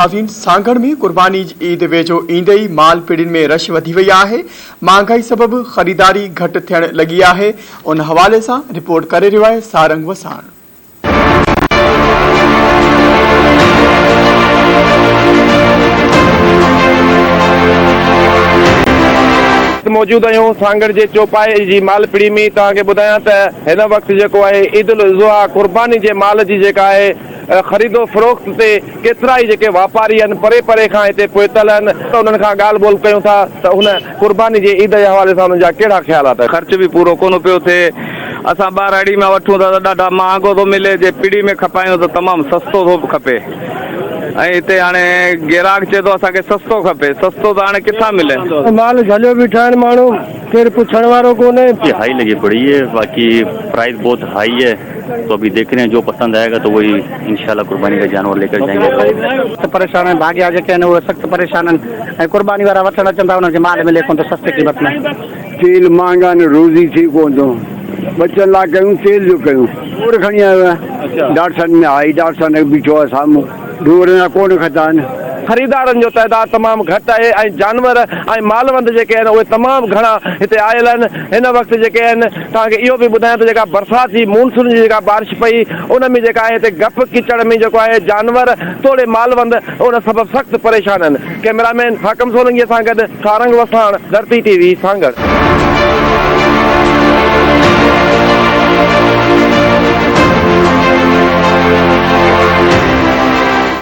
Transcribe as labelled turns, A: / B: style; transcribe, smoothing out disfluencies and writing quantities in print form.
A: सांगड़ में कुर्बानी ईद वेझो ईंदे ई माल पीड़ियुनि में रश वधी वई आहे। महांगाई सबबि ख़रीदारी घटि थियण लॻी आहे। उन हवाले सां रिपोर्ट करे रहियो आहे सारंग वसाण।
B: मौजूद आहियूं सांगड़ जे चौपाई जी माल पीड़ी में। तव्हांखे ॿुधायां त हिन वक़्तु जेको आहे ईद उल अज़हा कुर्बानी जे माल जी जेका आहे ख़रीदो फ़रोख्त ते केतिरा ई जेके वापारी आहिनि परे परे खां हिते पहुतल आहिनि, त उन्हनि खां ॻाल्हि ॿोल कयूं था त हुन कुर्बानी जे ईद जे हवाले सां उन्हनि जा कहिड़ा ख़्यालात।
C: ख़र्च बि पूरो कोन पियो थिए। असां ॿाहिरि अड़ी में वठूं था त ॾाढा महांगो थो मिले, जे पीड़ी में खपायूं त तमामु सस्तो थो खपे। ऐं हिते हाणे गिराक चए थो असांखे सस्तो खपे, सस्तो त हाणे किथां मिले।
D: माल झलियो बि ठाहिनि माण्हू, केरु पुछण वारो कोन्हे।
E: हाई लगी पड़ी है, बाकी प्राइस बहुत हाई है, तो अभी देख रहे हैं जो पसंद आएगा तो वही इंशाल्लाह कुर्बानी का जानवर लेकर जाएंगे।
D: सख्त परेशान है, भाग्या जेके आहिनि उहे सख्त परेशान आहिनि। कुर्बानी वारा वठण अचनि था, उन्हनि खे माल मिले कोन थो सस्ते क़ीमत में।
F: तेल महांगा न, रोज़ी थी कोन थो। बचनि लाइ कयूं तेल जो कयूं। ढोर खणी आयो आहे, डाटसन में आई डाटसन बीठो आहे साम्हूं, ढोर जा कोन खता आहिनि।
B: ख़रीदारनि जो तइदाद तमामु घटि आहे ऐं जानवर ऐं मालवंद जेके आहिनि उहे तमामु घणा हिते आयल आहिनि। हिन वक़्तु जेके आहिनि तव्हांखे इहो बि ॿुधायां त जेका बरसाति मानसून जी जेका बारिश पई उन में जेका आहे हिते गप किचड़ में जेको आहे जानवर थोरे मालवंद उन सबबु सख़्तु परेशान आहिनि। कैमरामैन हाकम सोलंकीअ सां गॾु सारंग वसाण, धरती टीवी सांगड़।